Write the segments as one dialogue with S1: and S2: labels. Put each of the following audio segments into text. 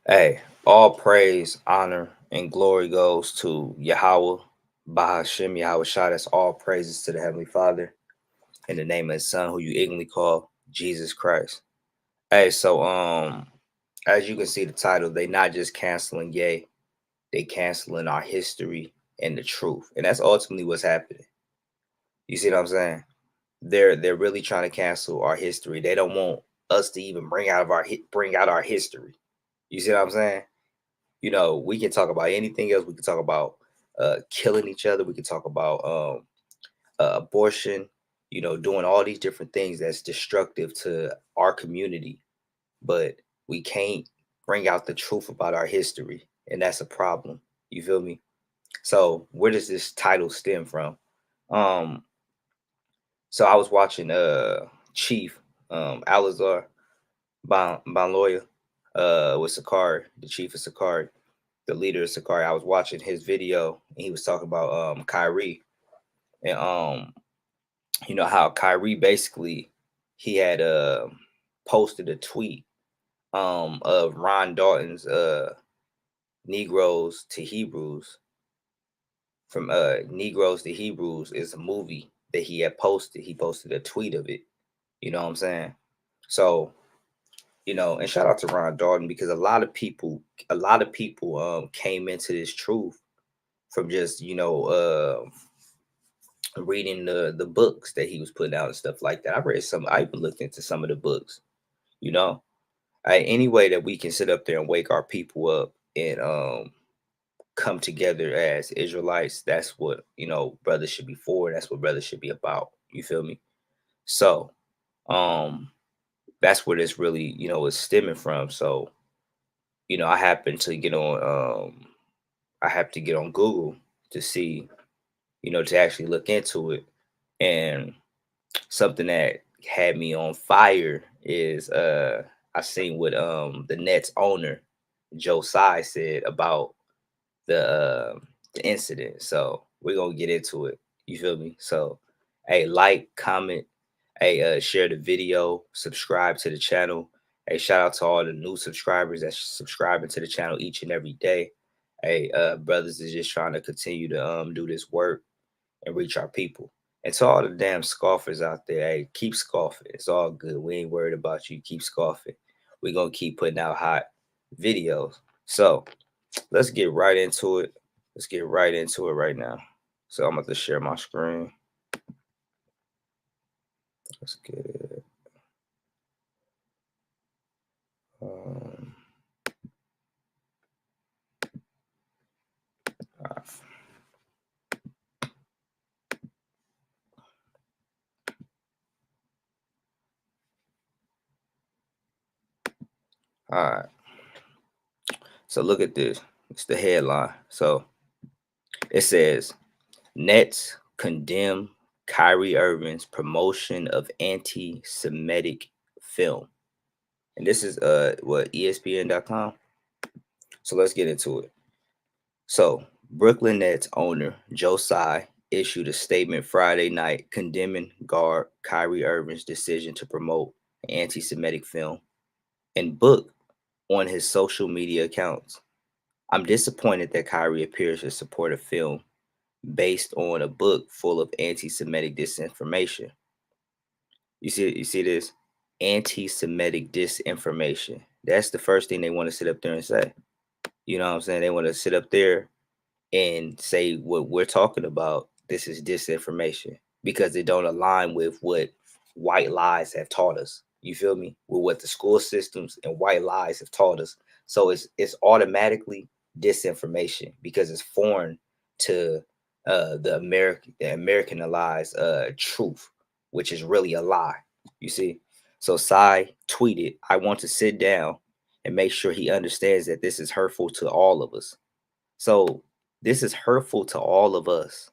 S1: Hey, all praise, honor, and glory goes to Yahweh, Bahashem, Yahweh Shah. That's all praises to the Heavenly Father in the name of His Son, who you ignorantly call Jesus Christ. Hey, as you can see the title, they not just canceling gay, they canceling our history and the truth, and that's ultimately what's happening. You see what I'm saying? They're really trying to cancel our history. They don't want us to even bring out our history. You see what I'm saying? We can talk about anything else. We can talk about killing each other. We can talk about abortion, doing all these different things that's destructive to our community. But we can't bring out the truth about our history. And that's a problem. You feel me? So where does this title stem from? Um, so I was watching Chief Alazar Banloya with Sakari, the chief of Sakari, the leader of Sakari. I was watching his video and he was talking about KYRIE and how KYRIE basically he had posted a tweet of Ron Dalton's Negroes to Hebrews from Negroes to Hebrews is a movie that he had posted. He posted a tweet of it. You know what I'm saying? So, and shout out to Ron Dalton because a lot of people came into this truth from just reading the books that he was putting out and stuff like that. I even looked into some of the books, you know. Any way that we can sit up there and wake our people up and come together as Israelites, that's what brothers should be for. That's what brothers should be about. You feel me? So um that's where this really, is stemming from. So, I happened to get on I have to get on Google to see, to actually look into it. And something that had me on fire is I seen what the Nets owner Josiah said about the incident. So we're gonna get into it. You feel me? So hey, like, comment, hey, share the video, subscribe to the channel. Hey, shout out to all the new subscribers that's subscribing to the channel each and every day. Hey, brothers is just trying to continue to do this work and reach our people. And to all the damn scoffers out there, hey, keep scoffing. It's all good. We ain't worried about you. Keep scoffing. We're gonna keep putting out hot videos. So let's get right into it. Let's get right into it right now. So I'm about to share my screen. Let's get it. Um, all right. So look at this. It's the headline. So it says Nets condemn Kyrie Irving's promotion of anti-Semitic film. And this is what ESPN.com. So let's get into it. So Brooklyn Nets owner Joe Tsai issued a statement Friday night condemning guard Kyrie Irving's decision to promote an anti-Semitic film and book on his social media accounts. I'm disappointed that Kyrie appears to support a film based on a book full of anti-Semitic disinformation. You see this? Anti-Semitic disinformation. That's the first thing they want to sit up there and say. You know what I'm saying? They want to sit up there and say what we're talking about. This is disinformation because it don't align with what white lies have taught us. You feel me? With what the school systems and white lies have taught us. So it's automatically disinformation because it's foreign to the Americanized truth, which is really a lie. You see? So Sai tweeted, I want to sit down and make sure he understands that this is hurtful to all of us. So this is hurtful to all of us.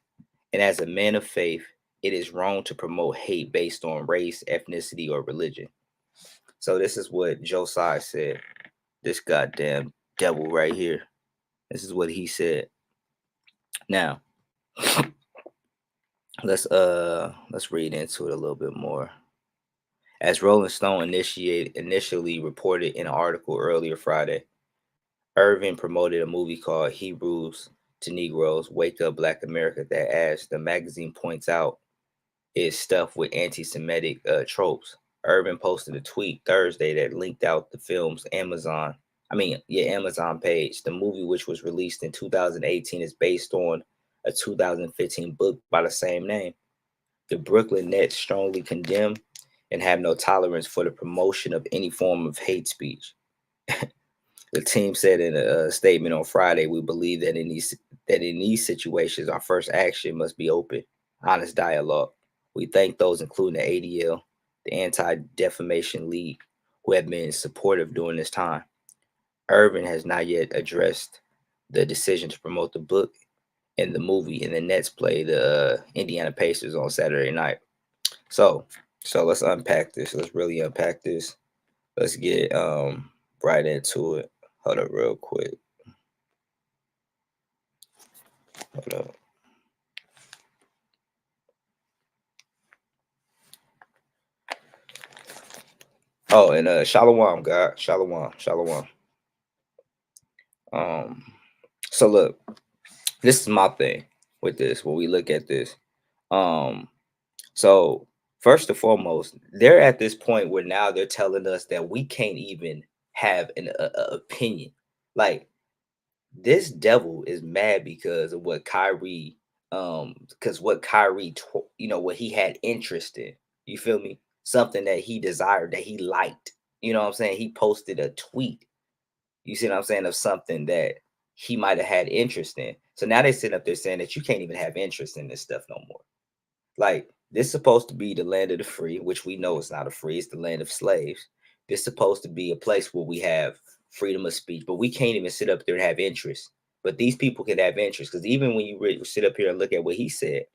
S1: And as a man of faith, it is wrong to promote hate based on race, ethnicity, or religion. So this is what Josiah said. This goddamn devil right here. This is what he said. Now, let's read into it a little bit more. As Rolling Stone initially reported in an article earlier Friday, Irving promoted a movie called Hebrews to Negroes, Wake Up Black America, that, as the magazine points out, is stuffed with anti-Semitic tropes. Irving posted a tweet Thursday that linked out the film's Amazon page. The movie, which was released in 2018, is based on a 2015 book by the same name. The Brooklyn Nets strongly condemn and have no tolerance for the promotion of any form of hate speech. The team said in a statement on Friday, "We believe that in these situations, our first action must be open, honest dialogue. We thank those, including the ADL, the Anti-Defamation League, who have been supportive during this time." Irvin has not yet addressed the decision to promote the book and the movie, and the Nets play the Indiana Pacers on Saturday night. So, so let's unpack this. Let's really unpack this. Let's get right into it. Hold up, real quick. Hold up. Oh, and Shalom, God, Shalom, Shalom. Um, so look, this is my thing with this. When we look at this, um, so first and foremost, they're at this point where now they're telling us that we can't even have an opinion. Like, this devil is mad because of what Kyrie, because what Kyrie, what he had interest in. You feel me? Something that he desired, that he liked. You know what I'm saying? He posted a tweet. You see what I'm saying? Of something that he might have had interest in. So now they sit up there saying that you can't even have interest in this stuff no more. Like, this is supposed to be the land of the free, which we know it's not a free, it's the land of slaves. This is supposed to be a place where we have freedom of speech, but we can't even sit up there and have interest. But these people can have interest, because even when you sit up here and look at what he said,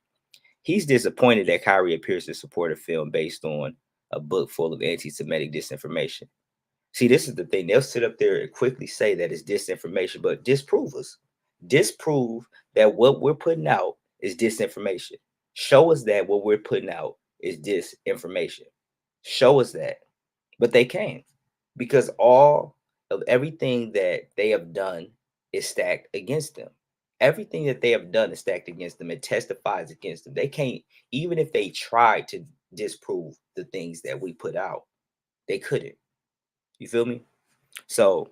S1: he's disappointed that Kyrie appears to support a film based on a book full of anti-Semitic disinformation. See, this is the thing. They'll sit up there and quickly say that it's disinformation, but disprove us. Disprove that what we're putting out is disinformation. Show us that what we're putting out is disinformation. Show us that. But they can't, because all of everything that they have done is stacked against them. Everything that they have done is stacked against them. It testifies against them. They can't, even if they tried to disprove the things that we put out, they couldn't. You feel me? So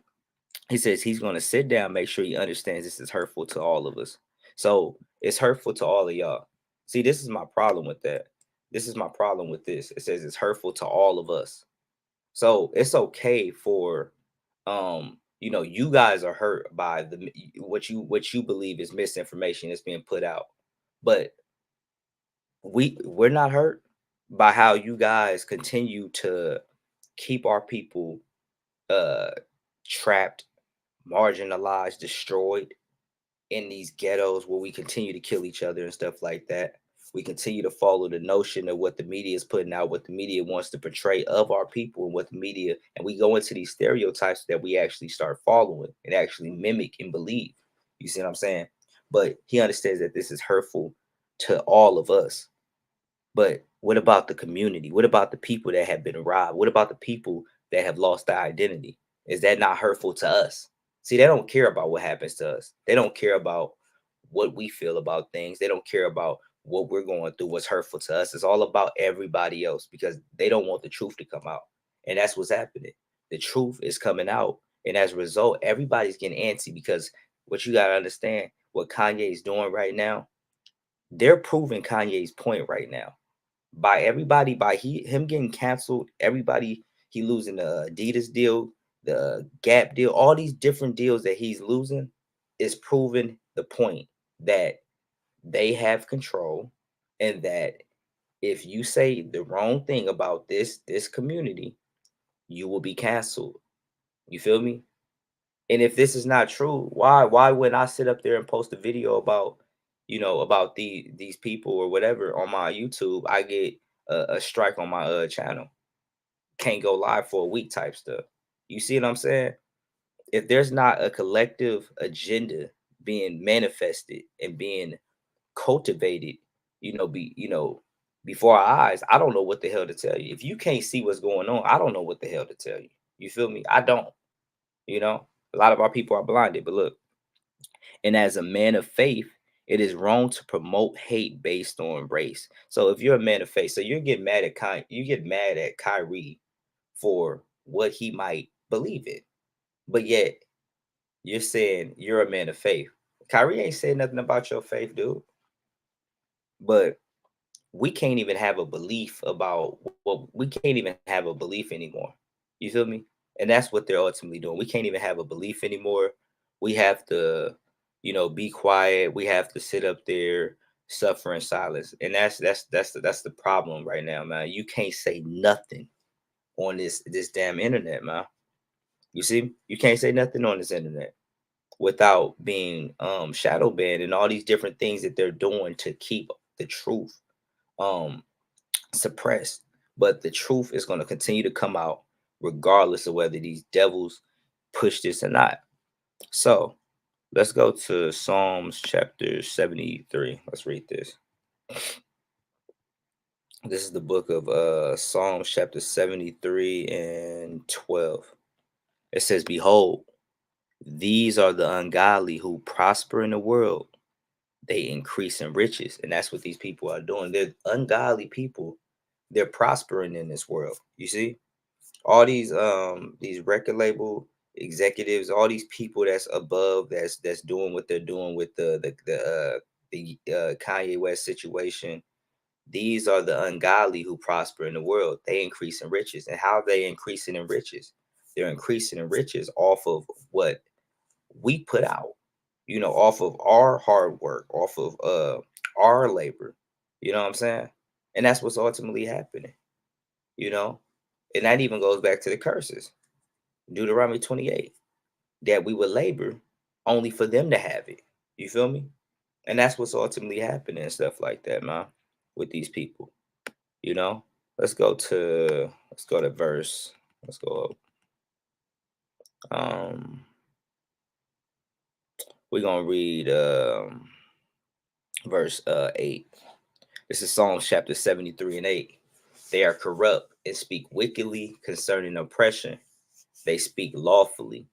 S1: he says he's going to sit down, make sure he understands this is hurtful to all of us. So it's hurtful to all of y'all. See, this is my problem with that. This is my problem with this. It says it's hurtful to all of us. So it's okay for you guys are hurt by the what you believe is misinformation that's being put out. But we're not hurt by how you guys continue to keep our people uh trapped, marginalized, destroyed in these ghettos where we continue to kill each other and stuff like that. We continue to follow the notion of what the media is putting out, what the media wants to portray of our people, and what the media, and we go into these stereotypes that we actually start following and actually mimic and believe. You see what I'm saying? But he understands that this is hurtful to all of us. But what about the community? What about the people that have been robbed? What about the people that have lost their identity? Is that not hurtful to us? See, they don't care about what happens to us. They don't care about what we feel about things. They don't care about what we're going through, what's hurtful to us. It's all about everybody else, because they don't want the truth to come out. And that's what's happening. The truth is coming out. And as a result, everybody's getting antsy, because what you got to understand, what Kanye is doing right now, they're proving Kanye's point right now by everybody, by him getting canceled, everybody, he losing the Adidas deal, the Gap deal, all these different deals that he's losing is proving the point that they have control, and that if you say the wrong thing about this community, you will be canceled. You feel me? And if this is not true, why when I sit up there and post a video about about these people or whatever on my YouTube, I get a strike on my channel, can't go live for a week type stuff. You see what I'm saying? If there's not a collective agenda being manifested and being cultivated, before our eyes, I don't know what the hell to tell you. If you can't see what's going on, I don't know what the hell to tell you. You feel me? I don't, you know. A lot of our people are blinded. But look, and as a man of faith, it is wrong to promote hate based on race. So if you're a man of faith, so you get mad at Kyrie for what he might believe in, but yet you're saying you're a man of faith. Kyrie ain't saying nothing about your faith, dude. But we can't even have a belief about we can't even have a belief anymore. You feel me? And that's what they're ultimately doing. We can't even have a belief anymore. We have to, be quiet. We have to sit up there, suffer in silence. And that's the problem right now, man. You can't say nothing on this damn internet, man. You see? You can't say nothing on this internet without being shadow banned and all these different things that they're doing to keep the truth um suppressed. But the truth is going to continue to come out regardless of whether these devils push this or not. So let's go to Psalms chapter 73. Let's read this. This is the book of Psalms chapter 73 and 12. It says, "Behold, these are the ungodly who prosper in the world. They increase in riches." And that's what these people are doing. They're ungodly people. They're prospering in this world. You see? All these record label executives, all these people that's above, that's doing what they're doing with the Kanye West situation. These are the ungodly who prosper in the world. They increase in riches. And how are they increasing in riches? They're increasing in riches off of what we put out, off of our hard work, off of our labor. You know what I'm saying? And that's what's ultimately happening, you know? And that even goes back to the curses. Deuteronomy 28, that we would labor only for them to have it. You feel me? And that's what's ultimately happening and stuff like that, man, with these people, you know? Let's go to verse. Let's go up. We're gonna read verse 8. This is Psalms chapter 73 and 8. They are corrupt and speak wickedly concerning oppression. They speak lawfully.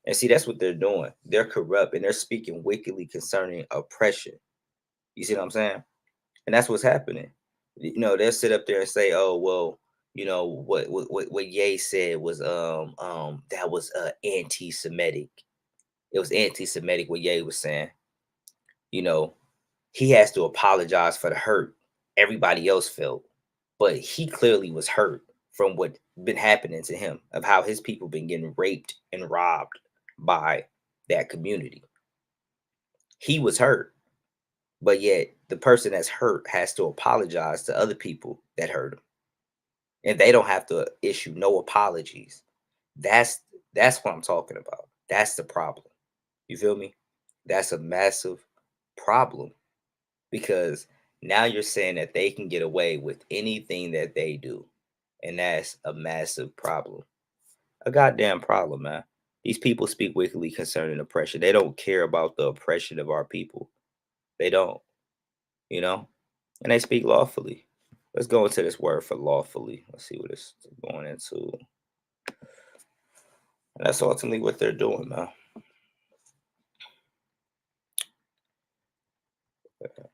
S1: And see, that's what they're doing. They're corrupt and they're speaking wickedly concerning oppression. You see what I'm saying? And that's what's happening. They'll sit up there and say, "Oh, well, what Ye said was that was anti-Semitic. It was anti-Semitic what Ye was saying. You know, he has to apologize for the hurt everybody else felt, but he clearly was hurt from what been happening to him, of how his people been getting raped and robbed by that community. He was hurt, but yet the person that's hurt has to apologize to other people that hurt him, and they don't have to issue no apologies. That's what I'm talking about. That's the problem. You feel me? That's a massive problem, because now you're saying that they can get away with anything that they do. And that's a massive problem. A goddamn problem, man. These people speak wickedly concerning oppression. They don't care about the oppression of our people. They don't, you know? And they speak lawfully. Let's go into this word for lawfully. Let's see what it's going into. And that's ultimately what they're doing, man.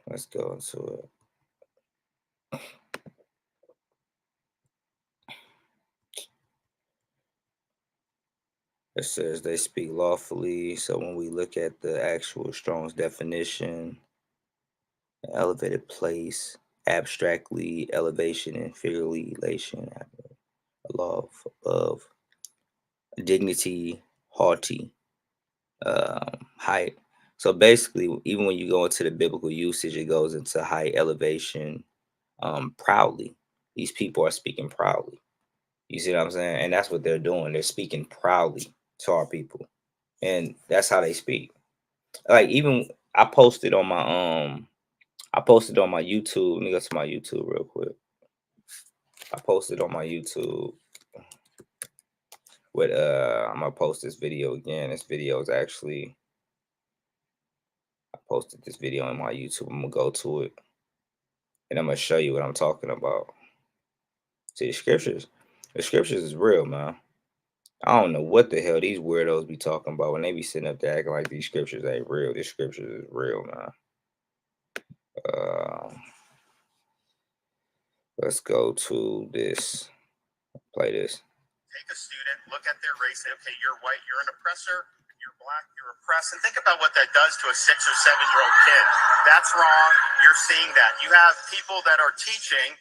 S1: Let's go into it. It says they speak lawfully. So when we look at the actual Strong's definition, elevated place, abstractly, elevation, and figuratively elation, a law of dignity, haughty, height. So basically, even when you go into the biblical usage, it goes into height, elevation, proudly. These people are speaking proudly. You see what I'm saying? And that's what they're doing. They're speaking proudly to our people. And that's how they speak. Like, even I posted on my YouTube. Let me go to my YouTube real quick. I posted on my YouTube with I'm gonna post this video again. This video is actually, I posted this video on my YouTube. I'm gonna go to it and I'm gonna show you what I'm talking about. See, the scriptures is real, man. I don't know what the hell these weirdos be talking about when they be sitting up there acting like these scriptures ain't real. This scripture is real, man. Uh, let's go to this. Play this. Take a student, look at their race, say, okay, you're white, you're an oppressor, you're black, you're oppressed, and think about what that does to a 6 or 7-year-old kid. That's wrong. You're seeing that. You have people that are teaching,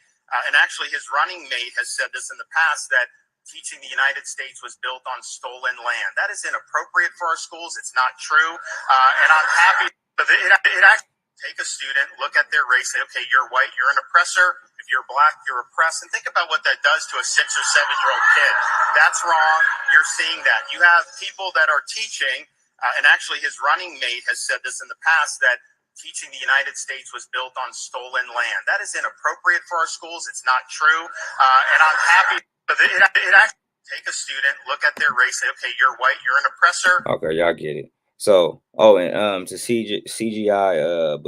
S1: and actually his running mate has said this in the past, that teaching the United States was built on stolen land. That is inappropriate for our schools. It's not true. And I'm happy. It actually take a student, look at their race, say, okay, you're white, you're an oppressor. If you're black, you're oppressed. And think about what that does to a 6 or 7-year-old kid. That's wrong. You're seeing that. You have people that are teaching, and actually his running mate has said this in the past, that teaching the United States was built on stolen land. That is inappropriate for our schools. It's not true. And I'm happy. It actually take a student, look at their race, say, okay, you're white, you're an oppressor. Okay, y'all get it. So, and to CGI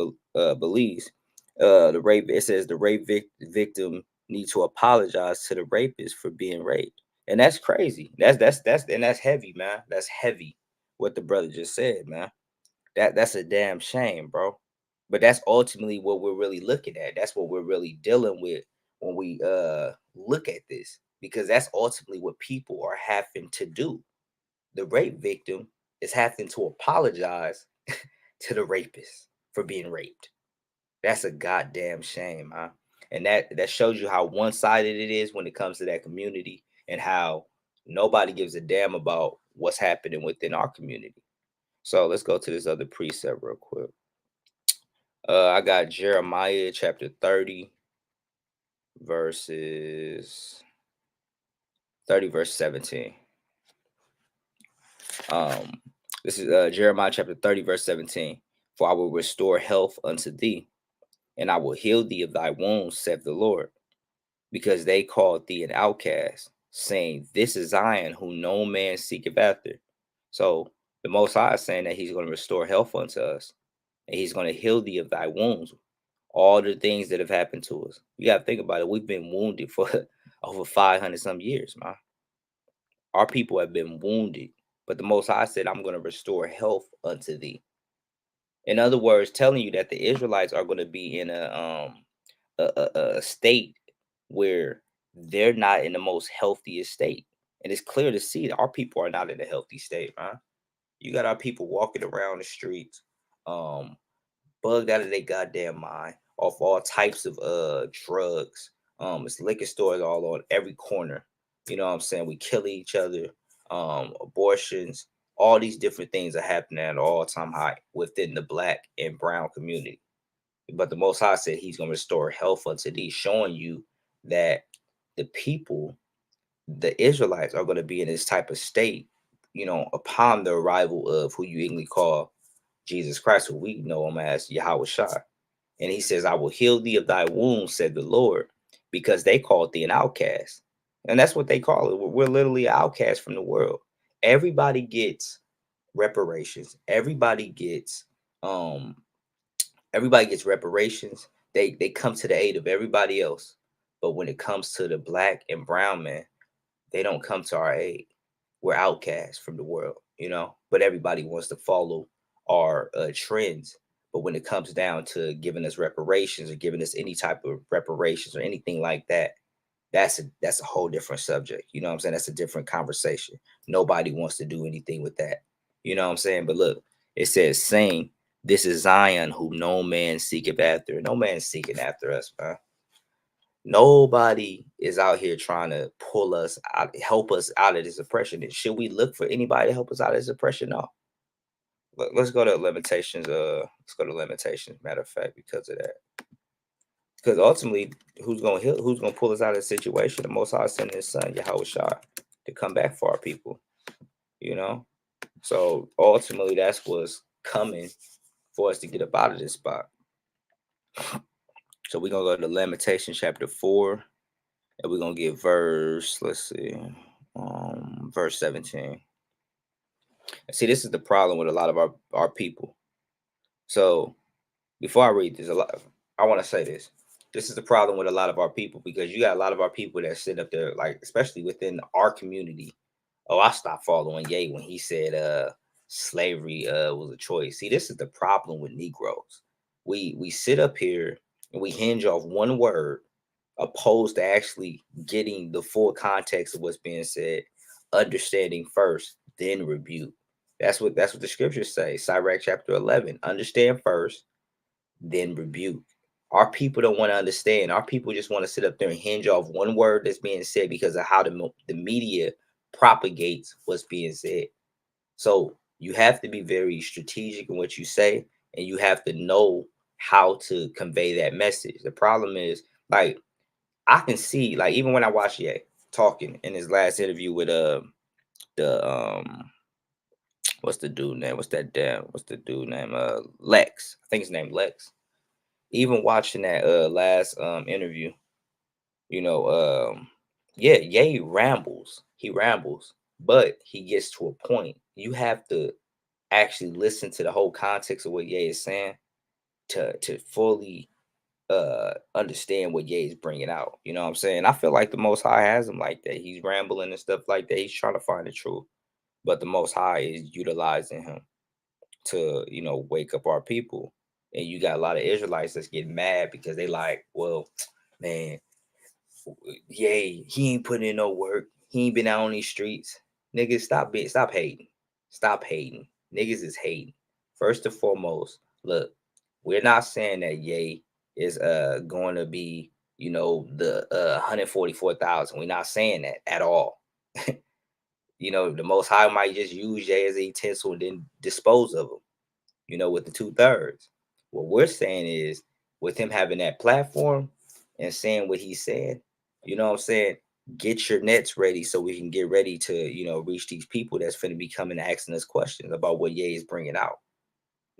S1: believes the rape. It says the victim need to apologize to the rapist for being raped, and that's crazy. That's heavy, man. That's heavy. What the brother just said, man. That's a damn shame, bro. But that's ultimately what we're really looking at. That's what we're really dealing with when we look at this, because that's ultimately what people are having to do. The rape victim is having to apologize to the rapist for being raped. That's a goddamn shame, huh? And that shows you how one-sided it is when it comes to that community, and how nobody gives a damn about what's happening within our community. So let's go to this other precept real quick. I got Jeremiah chapter 30, verses 30, verse 17. This is Jeremiah chapter 30, verse 17. For I will restore health unto thee, and I will heal thee of thy wounds, saith the Lord, because they called thee an outcast, saying, this is Zion, whom no man seeketh after. So the Most High is saying that he's going to restore health unto us, and he's going to heal thee of thy wounds. All the things that have happened to us. You got to think about it. We've been wounded for over 500 some years, man. Our people have been wounded, but the Most High said, I'm going to restore health unto thee. In other words, telling you that the Israelites are going to be in a state where they're not in the most healthiest state. And it's clear to see that our people are not in a healthy state, man. You got our people walking around the streets, bugged out of their goddamn mind, off all types of drugs. It's liquor stores all on every corner. You know what I'm saying? We kill each other, abortions, all these different things are happening at an all-time high within the black and brown community. But the Most High said he's going to restore health unto thee, showing you that the people, the Israelites, are going to be in this type of state, upon the arrival of who you English call Jesus Christ, who we know him as Yahweh Shai. And he says, I will heal thee of thy wounds, said the Lord, because they called thee an outcast. And that's what they call it. We're literally outcasts from the world. Everybody gets reparations. Everybody gets reparations. They come to the aid of everybody else. But when it comes to the black and brown man, they don't come to our aid. We're outcasts from the world, but everybody wants to follow our trends. But when it comes down to giving us reparations or giving us any type of reparations or anything like that, that's a whole different subject. You know what I'm saying? That's a different conversation. Nobody wants to do anything with that. You know what I'm saying? But look, it says, saying, this is Zion, who no man seeketh after. No man seeking after us, man. Nobody is out here trying to pull us out, help us out of this oppression. And should we look for anybody to help us out of this oppression? No. Let's go to limitations. Let's go to limitations. Matter of fact, because of that, because ultimately, who's gonna heal? Who's gonna pull us out of the situation? The Most High sending His Son Yahweh Shai to come back for our people. So ultimately, that's what's coming for us to get up out of this spot. So we're gonna go to Lamentations chapter 4. And we're gonna get verse, let's see, verse 17. And see, this is the problem with a lot of our people. So before I read this, I want to say this. This is the problem with a lot of our people, because you got a lot of our people that sit up there, like, especially within our community, Oh, I stopped following Ye when he said slavery was a choice. See, this is the problem with Negroes. We sit up here and we hinge off one word opposed to actually getting the full context of what's being said, understanding first, then rebuke. That's what the scriptures say. Sirach chapter 11. Understand first, then rebuke. Our people don't want to understand. Our people just want to sit up there and hinge off one word that's being said because of how the media propagates what's being said. So you have to be very strategic in what you say, and you have to know how to convey that message. The problem is, like, I can see, like, even when I watch Ye talking in his last interview with the what's the dude name? What's the dude name? Lex. I think his name Lex. Even watching that last interview, you know, yeah, Ye rambles. He rambles, but he gets to a point. You have to actually listen to the whole context of what Ye is saying to fully understand what Ye is bringing out. You know what I'm saying? I feel like the Most High has him like that. He's rambling and stuff like that. He's trying to find the truth, but the Most High is utilizing him to, wake up our people. And you got a lot of Israelites that's getting mad because they like, well, man, yay, he ain't putting in no work. He ain't been out on these streets. Niggas, stop hating. Stop hating. Niggas is hating. First and foremost, look, we're not saying that Ye is going to be, the 144,000. We're not saying that at all. The Most High might just use Ye as a utensil and then dispose of him, with the 2/3. What we're saying is, with him having that platform and saying what he's saying, you know what I'm saying? Get your nets ready so we can get ready to, reach these people that's finna be coming asking us questions about what Ye is bringing out.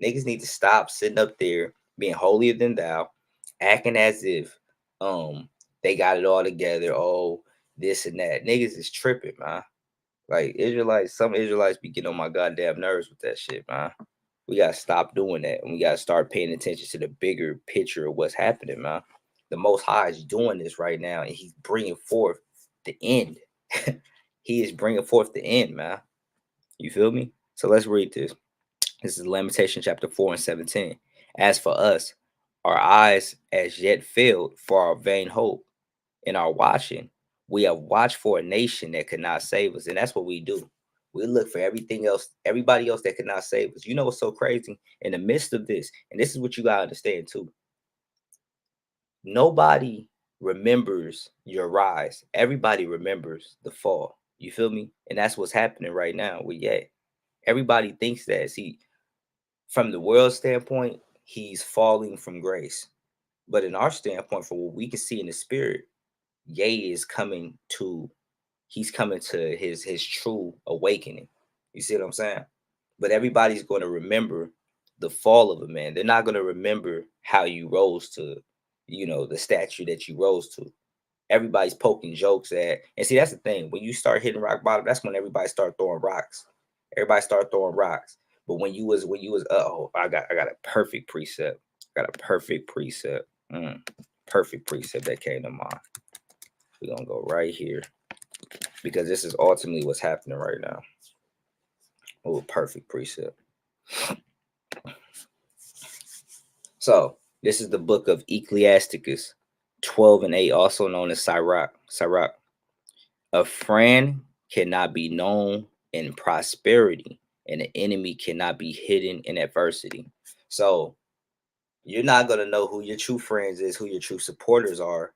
S1: Niggas need to stop sitting up there being holier than thou, acting as if they got it all together. Oh, this and that. Niggas is tripping, man. Like Israelites, some Israelites be getting on my goddamn nerves with that shit, man. We gotta stop doing that, and we gotta start paying attention to the bigger picture of what's happening, man. The Most High is doing this right now, and He's bringing forth the end. He is bringing forth the end, man. You feel me? So let's read this. This is Lamentation chapter 4 and 17. As for us, our eyes as yet failed for our vain hope. In our watching, we have watched for a nation that could not save us. And that's what we do. We look for everything else, everybody else that could not save us. You know what's so crazy? In the midst of this, and this is what you gotta understand too. Nobody remembers your rise. Everybody remembers the fall. You feel me? And that's what's happening right now with Ye. Everybody thinks that. See, from the world standpoint, he's falling from grace. But in our standpoint, from what we can see in the spirit, Ye is coming to he's coming to his true awakening. You see what I'm saying? But everybody's going to remember the fall of a man. They're not going to remember how you rose to, the statue that you rose to. Everybody's poking jokes at, and see, that's the thing. When you start hitting rock bottom, that's when everybody start throwing rocks. Everybody start throwing rocks. But when you was oh, I got a perfect precept. I got a perfect precept. Perfect precept that came to mind. We're gonna go right here because this is ultimately what's happening right now. Oh, perfect precept. So this is the book of Ecclesiasticus 12 and 8, also known as Sirach. Sirach. A friend cannot be known in prosperity, and an enemy cannot be hidden in adversity. So you're not gonna know who your true friends is, who your true supporters are,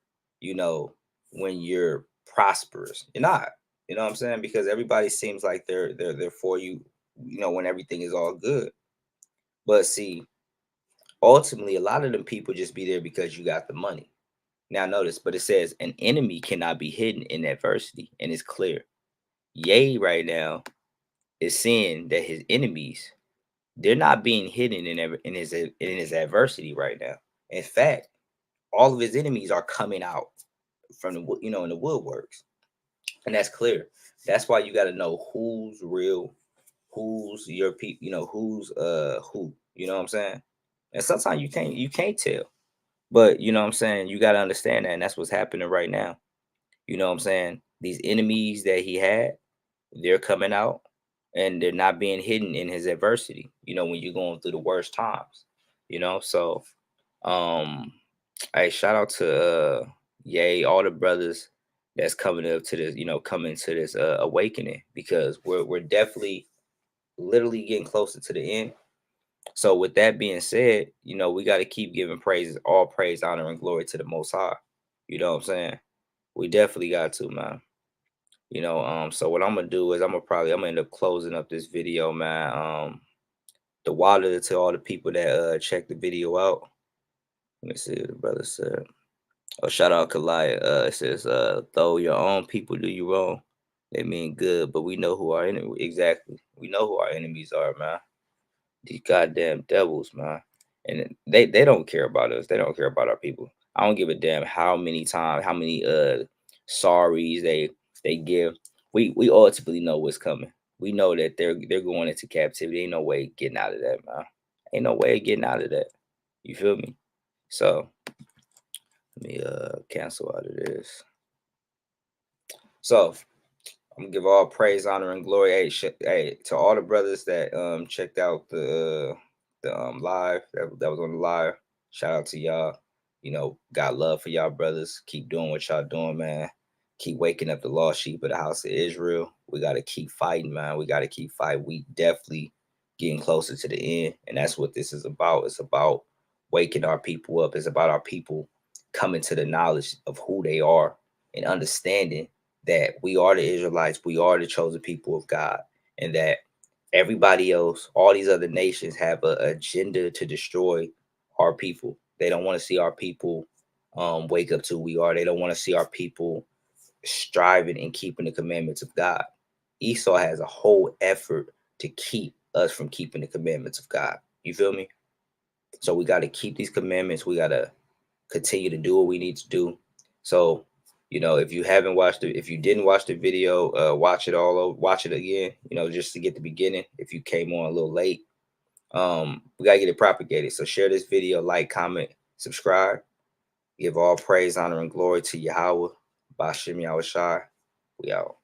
S1: when you're prosperous. You're not. You know what I'm saying? Because everybody seems like they're for you, when everything is all good. But see, ultimately, a lot of them people just be there because you got the money. Now notice, but it says an enemy cannot be hidden in adversity, and it's clear. Ye right now is seeing that his enemies, they're not being hidden in his adversity right now. In fact, all of his enemies are coming out from in the woodworks, and that's clear. That's why you got to know who's real, who's your people, who's who. You know what I'm saying? And sometimes you can't tell, but you know what I'm saying. You got to understand that, and that's what's happening right now. You know what I'm saying? These enemies that he had, they're coming out and they're not being hidden in his adversity, when you're going through the worst times, So hey, shout out to yay, all the brothers that's coming up to this, coming to this awakening, because we're definitely literally getting closer to the end. So with that being said, we got to keep giving praises, all praise, honor, and glory to the Most High. You know what I'm saying? We definitely got to, man. So what I'm gonna do is I'm gonna end up closing up this video, man. The water to all the people that check the video out. Let me see what the brother said. Oh, shout out Kalaya. It says, though your own people do you wrong, they mean good, but we know who our enemy exactly. We know who our enemies are, man. These goddamn devils, man. And they don't care about us. They don't care about our people. I don't give a damn how many times, how many sorries they give. We ultimately know what's coming. We know that they're going into captivity. Ain't no way getting out of that, man. Ain't no way getting out of that. You feel me? So let me cancel out of this. So I'm gonna give all praise, honor, and glory. Hey, to all the brothers that checked out the live that was on the live. Shout out to y'all. Got love for y'all brothers. Keep doing what y'all doing, man. Keep waking up the lost sheep of the house of Israel. We gotta keep fighting, man. We gotta keep fighting. We definitely getting closer to the end, and that's what this is about. It's about waking our people up. It's about our people coming to the knowledge of who they are and understanding that we are the Israelites, we are the chosen people of God, and that everybody else, all these other nations, have an agenda to destroy our people. They don't want to see our people wake up to who we are. They don't want to see our people striving and keeping the commandments of God. Esau has a whole effort to keep us from keeping the commandments of God. You feel me? So we got to keep these commandments. We got to continue to do what we need to do. So, if you haven't watched it, if you didn't watch the video, watch it all over, watch it again, just to get the beginning. If you came on a little late, we gotta get it propagated. So share this video, like, comment, subscribe, give all praise, honor, and glory to Yahweh. Bashim Yahushai. We out.